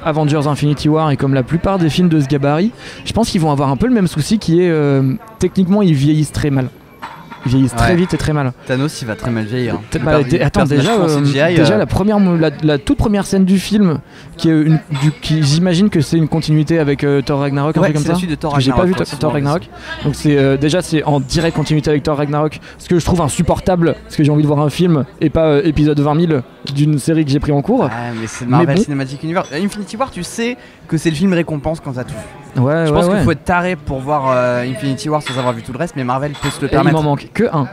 Speaker 3: Avengers Infinity War et comme la plupart des films de ce gabarit, je pense qu'ils vont avoir un peu le même souci qui est techniquement, ils vieillissent très mal. Ils vieillissent très vite et très mal.
Speaker 1: Thanos, il va très mal vieillir.
Speaker 3: Attends, déjà la toute première scène du film, qui j'imagine que c'est une continuité avec Thor Ragnarok, un truc comme ça.
Speaker 1: C'est la suite de Thor Ragnarok.
Speaker 3: J'ai pas vu Thor Ragnarok. Donc c'est en direct continuité avec Thor Ragnarok. Ce que je trouve insupportable, parce que j'ai envie de voir un film et pas épisode 20 000 d'une série que j'ai pris en cours.
Speaker 1: Ah, mais c'est Marvel Cinematic Universe. Infinity War, tu sais que c'est le film récompense quand t'as tout vu. Je pense qu'il faut être taré pour voir Infinity War sans avoir vu tout le reste, mais Marvel peut se le permettre.
Speaker 3: Il m'en manque que un.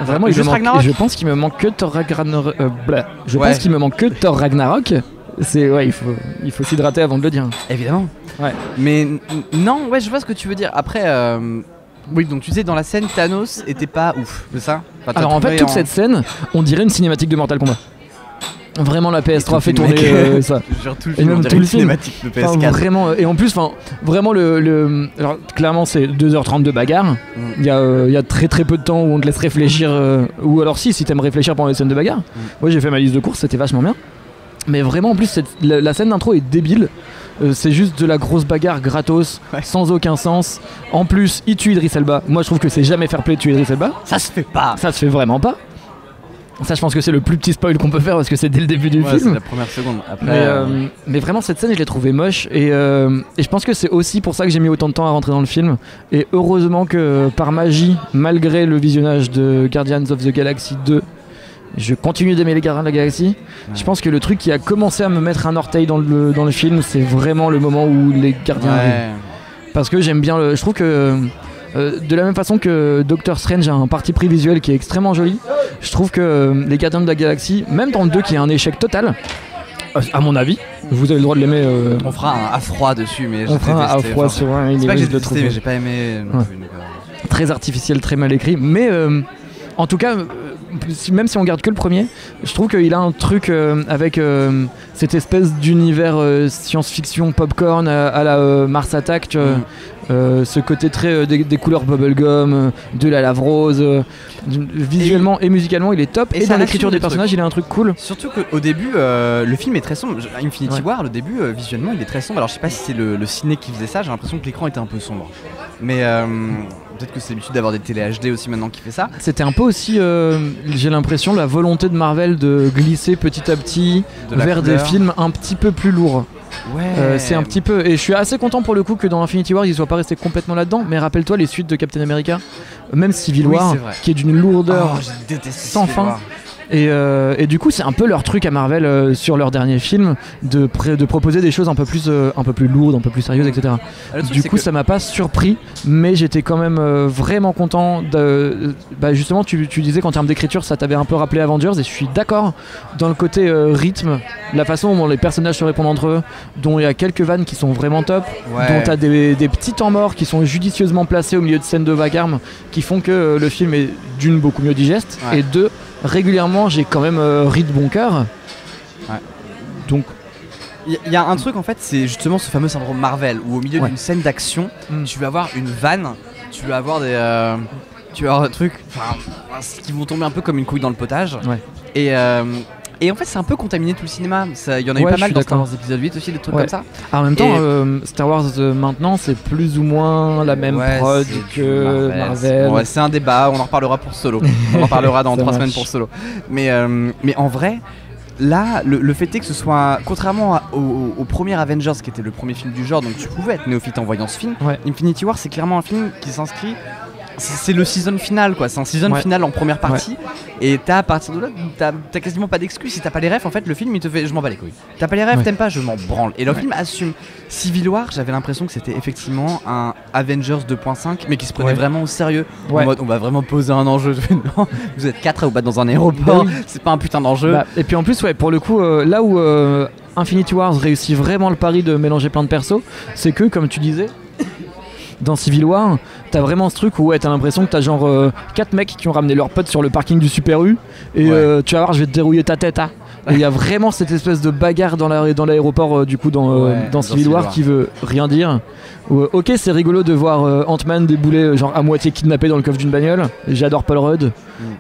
Speaker 3: Vraiment, je pense qu'il me manque que Thor Ragnarok. Pense qu'il me manque que Thor Ragnarok. Il faut s'hydrater avant de le dire.
Speaker 1: Évidemment. Ouais. Mais non, je vois ce que tu veux dire. Après, oui, donc tu sais, dans la scène, Thanos était pas ouf, c'est ça?
Speaker 3: Alors en fait, toute cette scène, on dirait une cinématique de Mortal Kombat. Vraiment, la PS3 fait tourner ça.
Speaker 1: Et même tout le film. De PS4.
Speaker 3: Enfin, vraiment, et en plus, vraiment alors clairement, c'est 2h30 de bagarre. Il y a très très peu de temps où on te laisse réfléchir, ou alors si t'aimes réfléchir pendant les scènes de bagarre. Moi, j'ai fait ma liste de courses, c'était vachement bien. Mais vraiment, en plus, la scène d'intro est débile. C'est juste de la grosse bagarre gratos, sans aucun sens. En plus, il tue Idris Elba. Moi, je trouve que c'est jamais fair play de tuer Idris Elba.
Speaker 1: Ça se fait pas.
Speaker 3: Ça se fait vraiment pas. Ça, je pense que c'est le plus petit spoil qu'on peut faire parce que c'est dès le début du film.
Speaker 1: C'est la première seconde. Après,
Speaker 3: mais vraiment, cette scène, je l'ai trouvée moche. Et je pense que c'est aussi pour ça que j'ai mis autant de temps à rentrer dans le film. Et heureusement que par magie, malgré le visionnage de Guardians of the Galaxy 2, je continue d'aimer les Gardiens de la Galaxie. Ouais. Je pense que le truc qui a commencé à me mettre un orteil dans le film, c'est vraiment le moment où les Gardiens arrivent. Parce que j'aime bien je trouve que de la même façon que Doctor Strange a un parti pris visuel qui est extrêmement joli, je trouve que les Gardiens de la Galaxie, même dans le 2 qui est un échec total, à mon avis, vous avez le droit de l'aimer.
Speaker 1: On fera un A-froid dessus, mais
Speaker 3: on fera un A-froid sur un.
Speaker 1: C'est pas que j'ai détesté, mais j'ai pas aimé non plus.
Speaker 3: Très artificiel, très mal écrit, mais en tout cas, même si on garde que le premier, je trouve qu'il a un truc avec cette espèce d'univers science-fiction popcorn à la Mars Attack, tu vois, ce côté très des couleurs bubblegum, de la lave rose, visuellement et musicalement il est top, et dans l'écriture des personnages il a un truc cool.
Speaker 1: Surtout qu'au début le film est très sombre. Infinity War, le début visuellement il est très sombre. Alors je sais pas si c'est le ciné qui faisait ça, j'ai l'impression que l'écran était un peu sombre, mais peut-être que c'est l'habitude d'avoir des télé HD aussi maintenant qui fait ça.
Speaker 3: C'était un peu aussi, j'ai l'impression, la volonté de Marvel de glisser petit à petit vers des films un petit peu plus lourds. Ouais. C'est un petit peu, et je suis assez content pour le coup que dans Infinity War ils soient pas restés complètement là-dedans. Mais rappelle-toi les suites de Captain America, même Civil War, qui est d'une lourdeur sans fin. Et du coup c'est un peu leur truc à Marvel sur leur dernier film de proposer des choses un peu plus lourdes, un peu plus sérieuses, etc. Du coup ça m'a pas surpris, mais j'étais quand même vraiment content de, justement tu disais qu'en termes d'écriture ça t'avait un peu rappelé Avengers, et je suis d'accord dans le côté rythme, la façon dont les personnages se répondent entre eux, dont il y a quelques vannes qui sont vraiment top, dont t'as des petits temps morts qui sont judicieusement placés au milieu de scènes de vacarme qui font que le film est d'une beaucoup mieux digeste, et deux, régulièrement j'ai quand même ri de bon cœur. Donc
Speaker 1: il y a un truc en fait, c'est justement ce fameux syndrome Marvel où au milieu d'une scène d'action tu vas avoir une vanne, tu vas avoir des trucs qui vont tomber un peu comme une couille dans le potage, et en fait c'est un peu contaminé tout le cinéma. Il y en a eu pas mal dans Star Wars épisode 8 aussi, des trucs comme ça.
Speaker 3: En même temps Star Wars maintenant c'est plus ou moins la même prod que Marvel.
Speaker 1: C'est un débat, on en reparlera pour Solo. On en parlera dans 3 semaines pour Solo. Mais en vrai, là le fait est que ce soit, contrairement au premier Avengers qui était le premier film du genre, donc tu pouvais être néophyte en voyant ce film, Infinity War c'est clairement un film qui s'inscrit c'est le season final quoi, c'est un season final en première partie et à partir de là t'as quasiment pas d'excuses. Si t'as pas les refs en fait le film il te fait je m'en bats les couilles. T'as pas les refs, t'aimes pas, je m'en branle. Et le film assume. Civil War, j'avais l'impression que c'était effectivement un Avengers 2.5 mais qui se prenait vraiment au sérieux. En mode on va vraiment poser un enjeu. Non, vous êtes 4 à vous battre dans un aéroport, c'est pas un putain d'enjeu.
Speaker 3: Et puis en plus pour le coup là où Infinity Wars réussit vraiment le pari de mélanger plein de persos, c'est que comme tu disais dans Civil War, t'as vraiment ce truc où t'as l'impression que t'as genre 4 mecs qui ont ramené leurs potes sur le parking du Super U et tu vas voir, je vais te dérouiller ta tête. Il y a vraiment cette espèce de bagarre dans l'aéroport du coup dans Civil War qui veut rien dire. Ok, c'est rigolo de voir Ant-Man débouler genre à moitié kidnappé dans le coffre d'une bagnole. J'adore Paul Rudd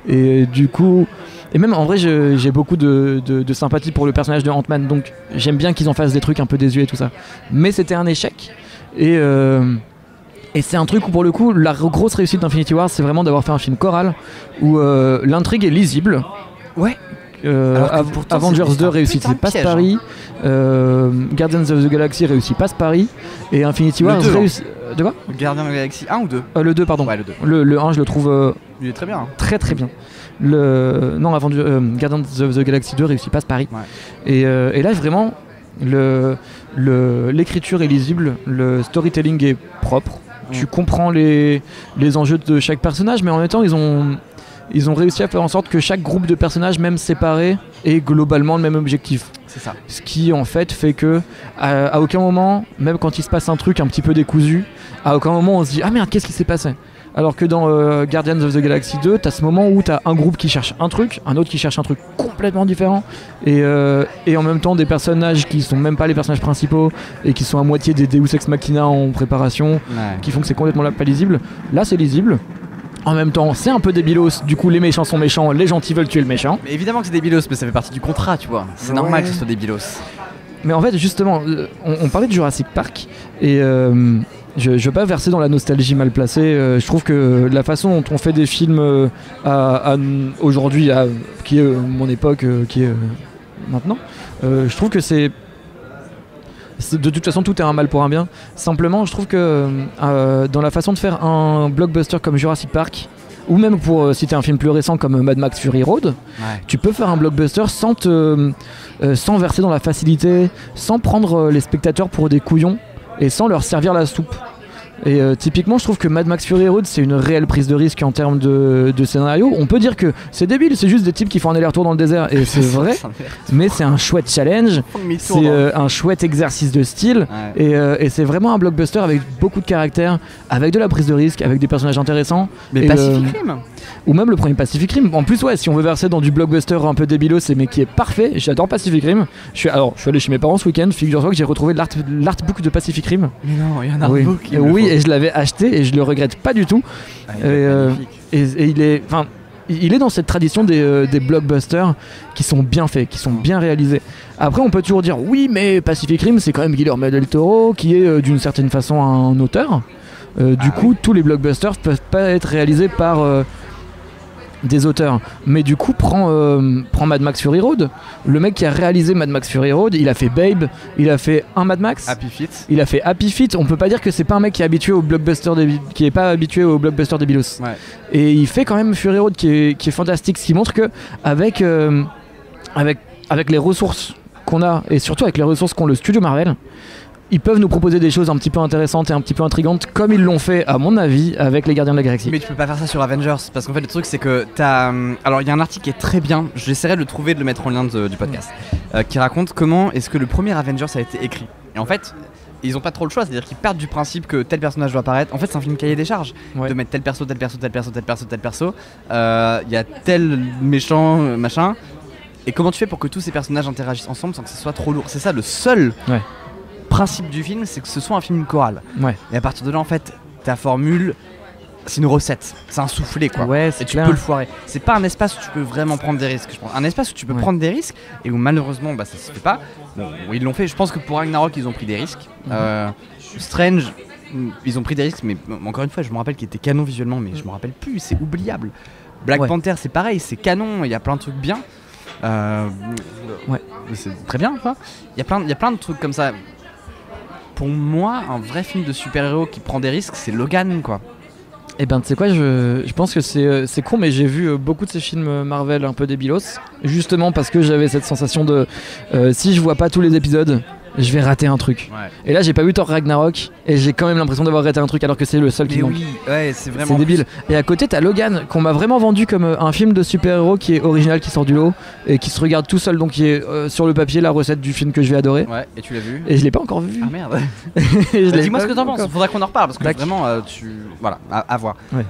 Speaker 3: et du coup. Et même en vrai j'ai beaucoup de sympathie pour le personnage de Ant-Man, donc j'aime bien qu'ils en fassent des trucs un peu désuets et tout ça. Mais c'était un échec et c'est un truc où pour le coup la grosse réussite d'Infinity War c'est vraiment d'avoir fait un film choral où l'intrigue est lisible. Avengers 2 réussit pas ce pari, Guardians of the Galaxy réussit pas ce pari et Infinity War réussit... De quoi?
Speaker 1: Guardians of the Galaxy 1 ou 2
Speaker 3: Le 2 pardon.
Speaker 1: Le 2.
Speaker 3: Le 1 je le trouve
Speaker 1: il est très bien.
Speaker 3: Très très bien. Guardians of the Galaxy 2 réussit pas ce pari. Et là vraiment l'écriture est lisible, le storytelling est propre. Tu comprends les enjeux de chaque personnage, mais en même temps ils ont réussi à faire en sorte que chaque groupe de personnages, même séparés, ait globalement le même objectif.
Speaker 1: C'est ça.
Speaker 3: Ce qui en fait fait que à aucun moment, même quand il se passe un truc un petit peu décousu, à aucun moment on se dit ah merde qu'est-ce qui s'est passé. Alors que dans Guardians of the Galaxy 2, t'as ce moment où t'as un groupe qui cherche un truc, un autre qui cherche un truc complètement différent, et en même temps des personnages qui sont même pas les personnages principaux et qui sont à moitié des Deus Ex Machina en préparation, qui font que c'est complètement pas lisible. Là c'est lisible. En même temps, c'est un peu débilos, du coup les méchants sont méchants, les gentils veulent tuer le méchant.
Speaker 1: Mais évidemment que c'est débilos, mais ça fait partie du contrat, tu vois. C'est normal que ce soit débilos.
Speaker 3: Mais en fait, justement, on parlait de Jurassic Park, et je veux pas verser dans la nostalgie mal placée. Je trouve que la façon dont on fait des films aujourd'hui, qui est mon époque, qui est maintenant, je trouve que c'est de toute façon tout est un mal pour un bien. Simplement je trouve que dans la façon de faire un blockbuster comme Jurassic Park, ou même pour citer un film plus récent comme Mad Max Fury Road, tu peux faire un blockbuster sans verser dans la facilité, sans prendre les spectateurs pour des couillons et sans leur servir la soupe. Et typiquement je trouve que Mad Max Fury Road c'est une réelle prise de risque en termes de scénario. On peut dire que c'est débile, c'est juste des types qui font un aller-retour dans le désert, et c'est vrai, mais c'est un chouette challenge, c'est un chouette exercice de style, et c'est vraiment un blockbuster avec beaucoup de caractère, avec de la prise de risque, avec des personnages intéressants.
Speaker 1: Mais Pacific Rim
Speaker 3: ou même le premier Pacific Rim. En plus si on veut verser dans du blockbuster un peu débilos mais qui est parfait, j'adore Pacific Rim. Je suis allé chez mes parents ce week-end, figure-toi que j'ai retrouvé l'artbook de Pacific Rim.
Speaker 1: Mais non, il y a un artbook.
Speaker 3: Oui, et je l'avais acheté et je le regrette pas du tout. Et il est dans cette tradition des blockbusters qui sont bien faits, qui sont bien réalisés. Après on peut toujours dire oui mais Pacific Rim c'est quand même Guillermo del Toro qui est d'une certaine façon un auteur. Du coup tous les blockbusters peuvent pas être réalisés par des auteurs, mais du coup prends Mad Max Fury Road. Le mec qui a réalisé Mad Max Fury Road, il a fait Babe, il a fait un Mad Max,
Speaker 1: Happy Feet.
Speaker 3: Il a fait Happy Feet. On peut pas dire que c'est pas un mec qui est habitué au blockbuster qui est pas habitué au blockbuster débilos. Et il fait quand même Fury Road qui est fantastique, ce qui montre que avec les ressources qu'on a, et surtout avec les ressources qu'ont le studio Marvel, ils peuvent nous proposer des choses un petit peu intéressantes et un petit peu intrigantes, comme ils l'ont fait à mon avis avec les Gardiens de la Galaxie.
Speaker 1: Mais tu peux pas faire ça sur Avengers, parce qu'en fait le truc c'est que t'as... Alors il y a un article qui est très bien, j'essaierai de le trouver et de le mettre en lien du podcast, qui raconte comment est-ce que le premier Avengers a été écrit. Et en fait ils ont pas trop le choix, c'est-à-dire qu'ils partent du principe que tel personnage doit apparaître. En fait c'est un film cahier des charges, de mettre tel perso, tel perso, tel perso, tel perso, tel perso, il y a tel méchant, machin. Et comment tu fais pour que tous ces personnages interagissent ensemble sans que ce soit trop lourd? C'est ça le seul principe du film, c'est que ce soit un film choral. Et à partir de là en fait ta formule c'est une recette, c'est un soufflé quoi. Et tu peux le foirer. C'est pas un espace où tu peux vraiment prendre des risques, je pense. Un espace où tu peux prendre des risques et où malheureusement ça se fait pas. Bon, ils l'ont fait, je pense que pour Ragnarok ils ont pris des risques. Strange ils ont pris des risques, mais encore une fois je me rappelle qu'il était canon visuellement, mais je me rappelle plus, c'est oubliable. Black Panther c'est pareil, c'est canon, il y a plein de trucs bien. C'est très bien quoi. Il y a plein de trucs comme ça. Pour moi, un vrai film de super-héros qui prend des risques, c'est Logan quoi.
Speaker 3: Et ben tu sais quoi, je pense que c'est con, mais j'ai vu beaucoup de ces films Marvel un peu débilos, justement parce que j'avais cette sensation de si je vois pas tous les épisodes, je vais rater un truc.
Speaker 1: Ouais.
Speaker 3: Et là j'ai pas vu Thor Ragnarok et j'ai quand même l'impression d'avoir raté un truc alors que c'est le seul qui
Speaker 1: Mais
Speaker 3: manque.
Speaker 1: oui, ouais, c'est vraiment.
Speaker 3: C'est débile. Et à côté t'as Logan qu'on m'a vraiment vendu comme un film de super-héros qui est original, qui sort du lot et qui se regarde tout seul, donc qui est sur le papier la recette du film que je vais adorer.
Speaker 1: Ouais, et tu l'as vu?
Speaker 3: Et je l'ai pas encore vu.
Speaker 1: Ah merde.
Speaker 3: Et je l'ai
Speaker 1: Dis-moi
Speaker 3: pas
Speaker 1: ce que t'en
Speaker 3: vu
Speaker 1: penses.
Speaker 3: encore.
Speaker 1: Faudra qu'on en reparle parce que
Speaker 3: D'accord.
Speaker 1: vraiment, voilà, à voir.
Speaker 3: Ouais.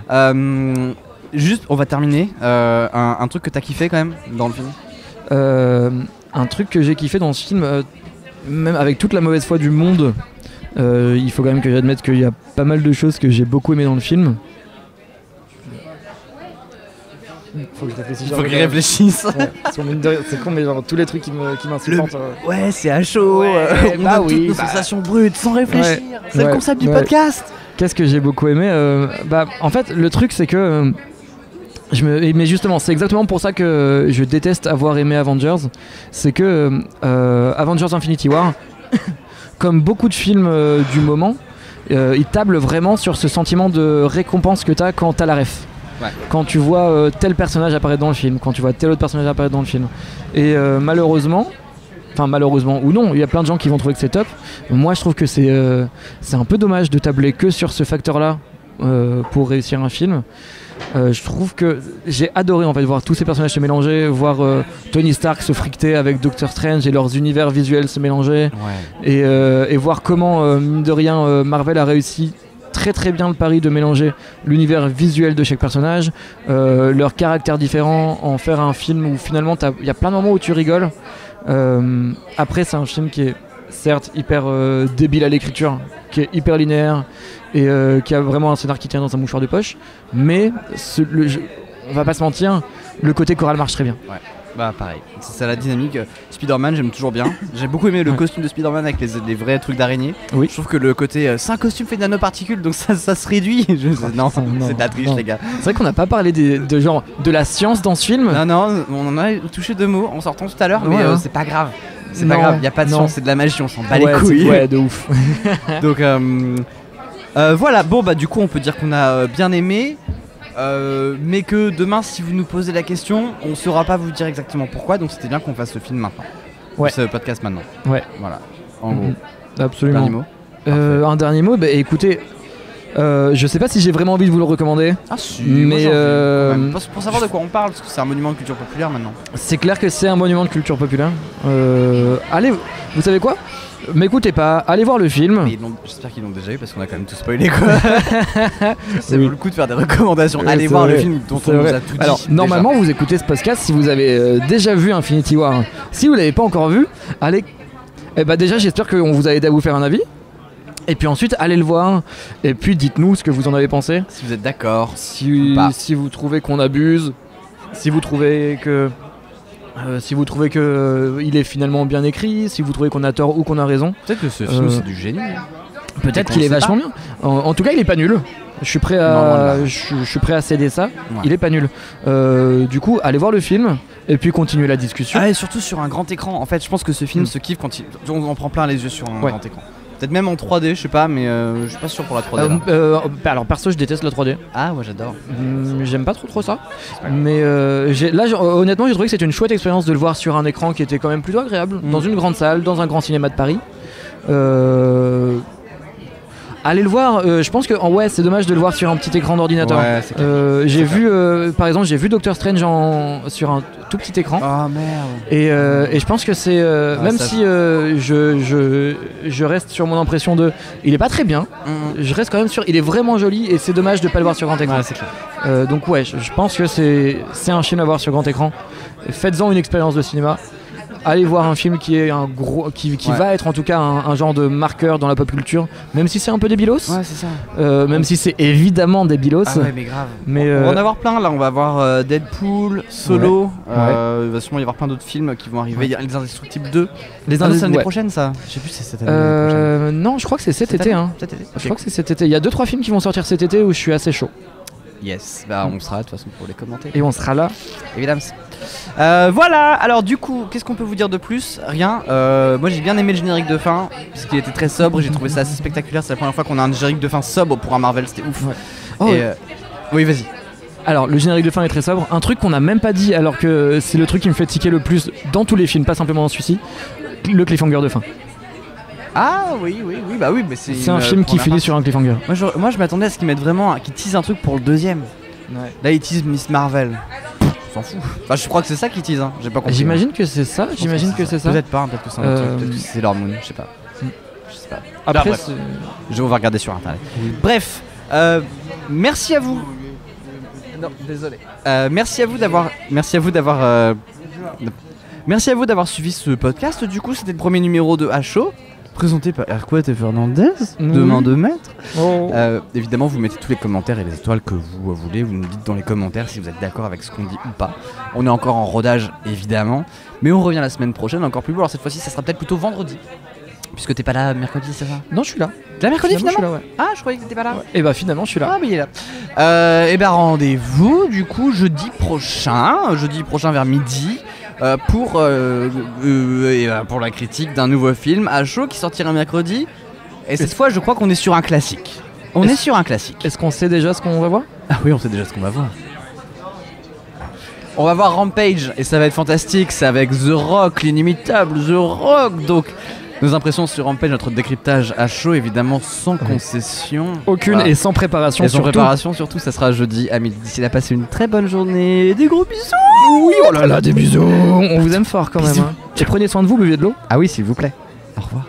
Speaker 1: Juste, on va terminer. Un truc que t'as kiffé quand même dans le film.
Speaker 3: Un truc que j'ai kiffé dans ce film, même avec toute la mauvaise foi du monde, il faut quand même que j'admette qu'il y a pas mal de choses que j'ai beaucoup aimé dans le film. Faut que je réfléchisse.
Speaker 1: Il faut qu'il réfléchisse.
Speaker 3: Ouais, parce qu'on mine de rien, c'est con, mais genre tous les trucs qui m'insupportent.
Speaker 1: Ouais, c'est à chaud.
Speaker 3: Ouais,
Speaker 1: on
Speaker 3: bah
Speaker 1: donne
Speaker 3: oui,
Speaker 1: toutes nos
Speaker 3: bah.
Speaker 1: sensations brutes sans réfléchir. C'est le
Speaker 3: ouais,
Speaker 1: concept du
Speaker 3: ouais.
Speaker 1: podcast.
Speaker 3: Qu'est-ce que j'ai beaucoup aimé en fait, le truc c'est que mais justement, c'est exactement pour ça que je déteste avoir aimé Avengers. C'est que Avengers Infinity War, comme beaucoup de films du moment, il table vraiment sur ce sentiment de récompense que t'as quand t'as la ref.
Speaker 1: Ouais.
Speaker 3: Quand tu vois tel personnage apparaître dans le film, quand tu vois tel autre personnage apparaître dans le film. Et malheureusement ou non, il y a plein de gens qui vont trouver que c'est top. Moi je trouve que c'est un peu dommage de tabler que sur ce facteur-là pour réussir un film. Je trouve que j'ai adoré en fait voir tous ces personnages se mélanger, voir Tony Stark se fricter avec Doctor Strange et leurs univers visuels se mélanger, et voir comment mine de rien Marvel a réussi très très bien le pari de mélanger l'univers visuel de chaque personnage, leurs caractères différents, en faire un film où finalement il y a plein de moments où tu rigoles. Après c'est un film qui est certes hyper débile à l'écriture, qui est hyper linéaire et qui a vraiment un scénar qui tient dans un mouchoir de poche, mais on va pas se mentir, le côté choral marche très bien.
Speaker 1: Ouais. Bah pareil, c'est ça la dynamique. Spider-Man j'aime toujours bien. J'ai beaucoup aimé le costume de Spider-Man avec les vrais trucs d'araignée.
Speaker 3: Oui.
Speaker 1: Je trouve que le côté c'est un costume fait de nanoparticules donc ça se réduit. Non, c'est de la triche les gars.
Speaker 3: C'est vrai qu'on n'a pas parlé de la science dans ce film.
Speaker 1: Non, on en a touché 2 mots en sortant tout à l'heure, mais
Speaker 3: Ouais, hein.
Speaker 1: c'est pas grave. C'est
Speaker 3: Non,
Speaker 1: pas grave, y a pas de
Speaker 3: non.
Speaker 1: science, c'est de la magie, on s'en bat
Speaker 3: Ouais,
Speaker 1: les couilles.
Speaker 3: ouais, de ouf.
Speaker 1: Donc voilà, bon bah du coup on peut dire qu'on a bien aimé. Mais que demain si vous nous posez la question on saura pas vous dire exactement pourquoi, donc c'était bien qu'on fasse ce film maintenant.
Speaker 3: Ouais.
Speaker 1: Ce podcast maintenant.
Speaker 3: Ouais.
Speaker 1: Voilà. En gros.
Speaker 3: Absolument.
Speaker 1: Dernier mot.
Speaker 3: Un dernier mot, bah écoutez, je sais pas si j'ai vraiment envie de vous le recommander.
Speaker 1: Ah si,
Speaker 3: Mais,
Speaker 1: moi, j'en veux, quand même. Pour savoir de quoi on parle, parce que c'est un monument de culture populaire maintenant.
Speaker 3: C'est clair que c'est un monument de culture populaire. Allez, vous savez quoi? M'écoutez pas, allez voir le film.
Speaker 1: Mais j'espère qu'ils l'ont déjà eu parce qu'on a quand même tout spoilé quoi. Ça vaut le coup de faire des recommandations. Allez
Speaker 3: C'est
Speaker 1: voir
Speaker 3: vrai,
Speaker 1: le film dont
Speaker 3: c'est
Speaker 1: on nous
Speaker 3: vrai.
Speaker 1: a tout dit.
Speaker 3: Alors
Speaker 1: déjà.
Speaker 3: normalement vous écoutez ce podcast si vous avez déjà vu Infinity War. Si vous l'avez pas encore vu, allez. Eh bah déjà j'espère qu'on vous a aidé à vous faire un avis. Et puis ensuite allez le voir. Et puis dites-nous ce que vous en avez pensé.
Speaker 1: Si vous êtes d'accord.
Speaker 3: Si vous trouvez qu'on abuse, si vous trouvez que il est finalement bien écrit, si vous trouvez qu'on a tort ou qu'on a raison.
Speaker 1: Peut-être que ce film c'est du génie.
Speaker 3: Peut-être qu'il est vachement bien. En tout cas, il est pas nul. Je suis prêt à céder ça. Ouais. Il est pas nul. Du coup, allez voir le film et puis continuer la discussion.
Speaker 1: Ah, et surtout sur un grand écran. En fait, je pense que ce film se kiffe quand on en prend plein les yeux sur un grand écran. Peut-être même en 3D, je sais pas, mais je suis pas sûr pour la 3D.
Speaker 3: Alors perso, je déteste la 3D.
Speaker 1: Ah ouais, j'adore.
Speaker 3: J'aime pas trop ça. Mais honnêtement, j'ai trouvé que c'était une chouette expérience de le voir sur un écran qui était quand même plutôt agréable, dans une grande salle, dans un grand cinéma de Paris. Allez le voir, je pense que c'est dommage de le voir sur un petit écran d'ordinateur.
Speaker 1: Ouais, c'est clair.
Speaker 3: J'ai vu par exemple Doctor Strange sur un tout petit écran.
Speaker 1: Oh merde.
Speaker 3: Et je pense que c'est même si je reste sur mon impression de il est pas très bien, je reste quand même sur il est vraiment joli et c'est dommage de pas le voir sur grand écran.
Speaker 1: Ouais, c'est clair.
Speaker 3: Donc je pense que c'est un film à voir sur grand écran. Faites-en une expérience de cinéma. Allez voir un film qui est qui va être en tout cas un genre de marqueur dans la pop culture, même si c'est un peu débilos.
Speaker 1: Ouais, c'est ça.
Speaker 3: Même si c'est évidemment débilos.
Speaker 1: Ah ouais, mais grave.
Speaker 3: Mais
Speaker 1: on va en avoir plein là. On va voir Deadpool, Solo. Il va sûrement y avoir plein d'autres films qui vont arriver. Il y a Les Indestructibles 2. C'est l'année prochaine ça. Je sais plus si c'est cette année prochaine.
Speaker 3: Non, je crois que c'est cet été. Hein.
Speaker 1: Cet été.
Speaker 3: Je crois que c'est cet été. Il y a 2-3 films qui vont sortir cet été où je suis assez chaud.
Speaker 1: Yes, bah on sera de toute façon pour les commenter.
Speaker 3: Et on sera là.
Speaker 1: Évidemment. Voilà, alors du coup, qu'est-ce qu'on peut vous dire de plus? Rien. Moi j'ai bien aimé le générique de fin, puisqu'il était très sobre, j'ai trouvé ça assez spectaculaire. C'est la première fois qu'on a un générique de fin sobre pour un Marvel, c'était ouf.
Speaker 3: Ouais.
Speaker 1: Oui, vas-y.
Speaker 3: Alors, le générique de fin est très sobre. Un truc qu'on n'a même pas dit, alors que c'est le truc qui me fait tiquer le plus dans tous les films, pas simplement dans celui-ci, le cliffhanger de fin.
Speaker 1: Ah oui, bah oui, mais
Speaker 3: C'est un film qui finit sur un cliffhanger.
Speaker 1: Moi je m'attendais à ce qu'ils mettent vraiment, qu'ils teasent un truc pour le deuxième.
Speaker 3: Ouais.
Speaker 1: Là ils teasent Miss Marvel. On s'en fout. Enfin je crois que c'est ça qu'ils teasent, hein. J'ai pas compris.
Speaker 3: J'imagine que c'est ça, j'imagine que c'est ça.
Speaker 1: Peut-être pas, peut-être que c'est un autre truc, peut-être que c'est Sailor Moon, je sais pas. Je sais pas.
Speaker 3: Après,
Speaker 1: bref. Je vais regarder sur internet. Bref, merci à vous. Non, désolé. Merci à vous d'avoir suivi ce podcast. Du coup, c'était le premier numéro de HO, présenté par Erquat et Fernandez, deux mains de maître. Évidemment, vous mettez tous les commentaires et les étoiles que vous voulez. Vous nous dites dans les commentaires si vous êtes d'accord avec ce qu'on dit ou pas. On est encore en rodage, évidemment, mais on revient la semaine prochaine, encore plus beau. Alors cette fois-ci, ça sera peut-être plutôt vendredi, puisque t'es pas là mercredi, c'est ça?
Speaker 3: Non, je suis là.
Speaker 1: T'es là mercredi finalement?
Speaker 3: Je suis là, ouais.
Speaker 1: Ah, je croyais que t'étais pas là.
Speaker 3: Ouais. Et bah finalement, je suis là.
Speaker 1: Ah, mais il est là. Et ben rendez-vous du coup jeudi prochain vers midi. Pour la critique d'un nouveau film à chaud qui sortira mercredi. Et cette fois, je crois qu'on est sur un classique.
Speaker 3: Est-ce qu'on sait déjà ce qu'on va voir?
Speaker 1: Ah oui, on sait déjà ce qu'on va voir. On va voir Rampage et ça va être fantastique. C'est avec The Rock, l'inimitable The Rock. Donc, nos impressions sur Rampage, notre décryptage à chaud, évidemment sans concession.
Speaker 3: Aucune, voilà. Et sans préparation.
Speaker 1: Et sans préparation surtout, ça sera jeudi à midi. D'ici là, passez une très bonne journée. Des gros bisous.
Speaker 3: Oui, oh là là, des bisous. On vous aime fort quand même. Hein. Et prenez soin de vous, buvez de l'eau.
Speaker 1: Ah oui, s'il vous plaît. Au revoir.